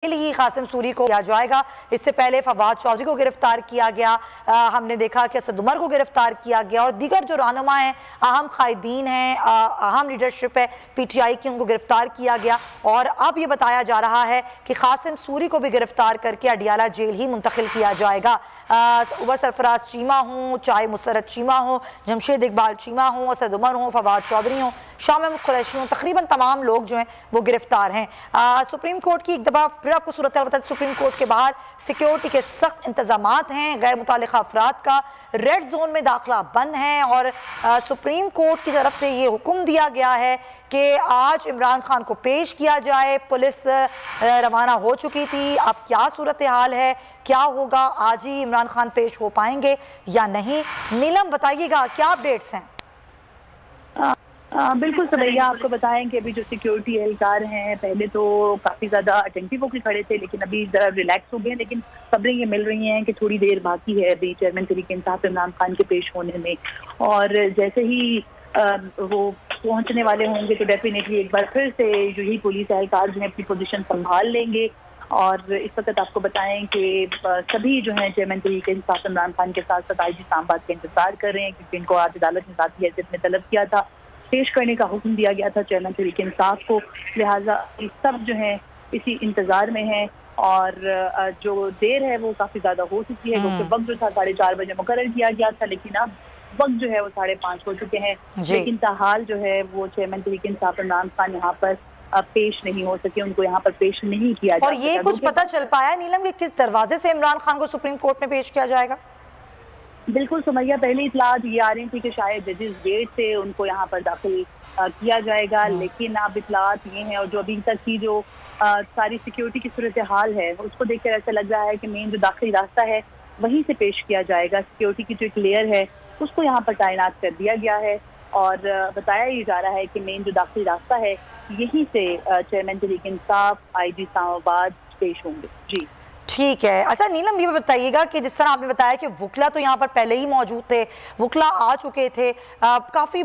ही कासिम सूरी को किया जाएगा। इससे पहले फवाद चौधरी को गिरफ्तार किया गया, हमने देखा कि असद उमर को गिरफ्तार किया गया और दीगर जो रहनुमा हैं, अहम कायदीन हैं, अहम लीडरशिप है पीटीआई की, उनको गिरफ्तार किया गया। और अब ये बताया जा रहा है कि कासिम सूरी को भी गिरफ्तार करके अडियाला जेल ही मुंतकिल किया जाएगा। उमर सरफराज चीमा हों, चाहे मुसरत चीमा हो, जमशेद इकबाल चीमा हों, असद उमर हों, फवाद चौधरी हों, शाह महमूद कुरैशी हों, तकरीबन तमाम लोग जो हैं वो गिरफ्तार हैं। सुप्रीम कोर्ट की एक दफ़ा फिर आपको सूरत हाल बताते, सुप्रीम कोर्ट के बाहर सिक्योरिटी के सख्त इंतजामात हैं, गैर मुतालिका अफराद का रेड जोन में दाखिला बंद है और सुप्रीम कोर्ट की तरफ से ये हुक्म दिया गया है कि आज इमरान खान को पेश किया जाए। पुलिस रवाना हो चुकी थी, अब क्या सूरत हाल है, क्या होगा, आज ही इमरान खान पेश हो पाएंगे या नहीं? नीलम बताइएगा क्या अपडेट्स हैं? बिल्कुल सवैया, आपको बताएं कि अभी जो सिक्योरिटी एहलकार हैं पहले तो काफ़ी ज़्यादा अटेंटिव होकर खड़े थे, लेकिन अभी ज़रा रिलैक्स हो गए। लेकिन खबरें ये मिल रही हैं कि थोड़ी देर बाकी है अभी चेयरमैन तहरीक इंसाफ इमरान खान के पेश होने में, और जैसे ही वो पहुंचने वाले होंगे तो डेफिनेटली एक बार फिर से जो ही पुलिस एहलकार जो है अपनी पोजीशन संभाल लेंगे। और इस वक्त आपको बताएं कि सभी जो है चेयरमैन तहरीक इंसाफ इमरान खान के साथ साथ IG इस्लामाबाद का इंतजार कर रहे हैं, क्योंकि इनको आज अदालत ने ज़ाती हैसियत में तलब किया था, पेश करने का हुक्म दिया गया था चेयरमैन तहरीक इंसाफ को। लिहाजा सब जो है इसी इंतजार में है और जो देर है वो काफ़ी ज़्यादा हो चुकी है, क्योंकि वक्त जो था 4:30 बजे मुकर्रर किया गया था, लेकिन अब वक्त जो है वो 5:30 हो चुके हैं। लेकिन ताहाल जो है वो चेयरमैन तहरीक इंसाफ इमरान खान यहाँ पर पेश नहीं हो सके, उनको यहाँ पर पेश नहीं किया जा और ये कुछ पता चल पाया नीलम कि किस दरवाजे से इमरान खान को सुप्रीम कोर्ट में पेश किया जाएगा? बिल्कुल सुमैया, पहली इतलात ये आ रही थी कि शायद जजेस गेट से उनको यहाँ पर दाखिल किया जाएगा, लेकिन अब इतलात ये हैं और जो अभी तक की जो सारी सिक्योरिटी की सूरत हाल है उसको देखकर ऐसा लग रहा है कि मेन जो दाखिली रास्ता है वहीं से पेश किया जाएगा। सिक्योरिटी की जो एक लेयर है उसको यहाँ पर तैनात कर दिया गया है और बताया ये जा रहा है कि मेन जो दाखिली रास्ता है यहीं से चेयरमैन तहरीक इंसाफ IG इस्लामाबाद पेश होंगे। जी ठीक है। अच्छा नीलम, ये बताइएगा कि जिस तरह आपने बताया कि वुकला तो यहाँ पर पहले ही मौजूद थे, वुकला आ चुके थे, काफ़ी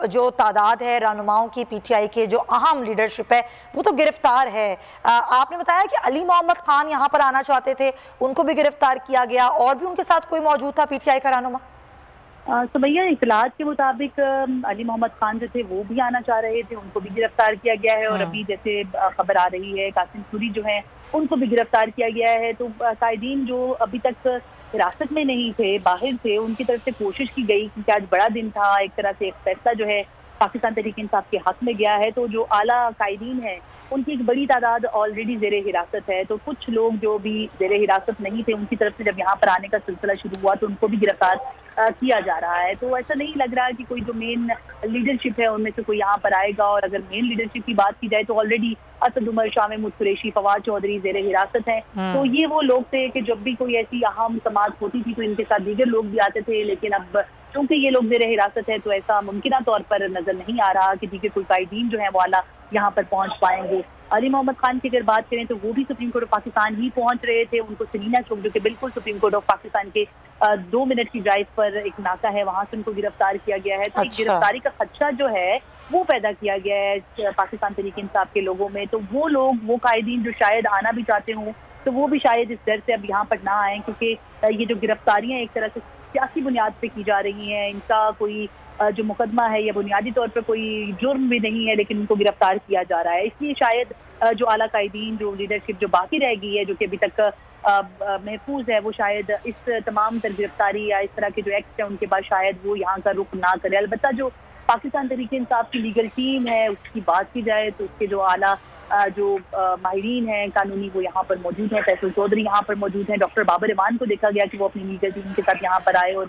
जो तादाद है रहनुमाओं की पीटीआई के जो अहम लीडरशिप है वो तो गिरफ्तार है। आपने बताया कि अली मोहम्मद खान यहाँ पर आना चाहते थे, उनको भी गिरफ्तार किया गया, और भी उनके साथ कोई मौजूद था पीटीआई का रहनुमा? तो भैया इतलात के मुताबिक अली मोहम्मद खान जो थे वो भी आना चाह रहे थे, उनको भी गिरफ्तार किया गया है। और अभी जैसे खबर आ रही है कासिम सूरी जो है उनको भी गिरफ्तार किया गया है। तो कायदीन जो अभी तक हिरासत में नहीं थे, बाहर थे, उनकी तरफ से कोशिश की गई क्योंकि आज बड़ा दिन था, एक तरह से एक फैसला जो है पाकिस्तान तहरीक इंसाफ के हक में गया है। तो जो आला कायदीन है उनकी एक बड़ी तादाद ऑलरेडी ज़ेरे हिरासत है। तो कुछ लोग जो भी ज़ेरे हिरासत नहीं थे उनकी तरफ से जब यहाँ पर आने का सिलसिला शुरू हुआ तो उनको भी गिरफ्तार किया जा रहा है। तो ऐसा नहीं लग रहा कि कोई जो मेन लीडरशिप है उनमें से कोई यहाँ पर आएगा। और अगर मेन लीडरशिप की बात की जाए तो ऑलरेडी असद उमर, शाह महमूद कुरैशी, फवाद चौधरी ज़ेरे हिरासत हैं। तो ये वो लोग थे कि जब भी कोई ऐसी अहम समाअत होती थी तो इनके साथ दीगर लोग भी आते थे, लेकिन अब क्योंकि ये लोग ज़ेरे हिरासत है तो ऐसा मुमकिन तौर पर नजर नहीं आ रहा कि दीगर कोई कायदीन जो है वो आला यहाँ पर पहुंच पाएंगे। अली मोहम्मद खान की अगर बात करें तो वो भी सुप्रीम कोर्ट ऑफ पाकिस्तान ही पहुंच रहे थे। उनको सलीना चौक जो कि बिल्कुल सुप्रीम कोर्ट ऑफ पाकिस्तान के 2 मिनट की ड्राइव पर एक नाका है, वहां से उनको गिरफ्तार किया गया है। तो एक गिरफ्तारी का खदशा जो है वो पैदा किया गया है पाकिस्तान तहरीक इंसाफ के लोगों में। तो वो लोग, वो कायदीन जो शायद आना भी चाहते हों तो वो भी शायद इस डर से अब यहाँ पर ना आए, क्योंकि ये जो गिरफ्तारियां एक तरह से सियासी बुनियाद पे की जा रही हैं, इनका कोई जो मुकदमा है या बुनियादी तौर पर कोई जुर्म भी नहीं है, लेकिन उनको गिरफ्तार किया जा रहा है। इसलिए शायद जो आला कायदीन, जो लीडरशिप जो बाकी रह गई है जो कि अभी तक महफूज है, वो शायद इस तमाम तर गिरफ्तारी या इस तरह के जो एक्ट है उनके बाद शायद वो यहाँ का रुख ना करे। अलबत्ता जो पाकिस्तान तहरीक इंसाफ की लीगल टीम है उसकी बात की जाए तो उसके जो आला जो माहिरीन हैं कानूनी वो यहाँ पर मौजूद हैं। फैसल चौधरी यहाँ पर मौजूद हैं। डॉक्टर बाबर इमान को देखा गया कि वो अपनी लीगल टीम के साथ यहाँ पर आए और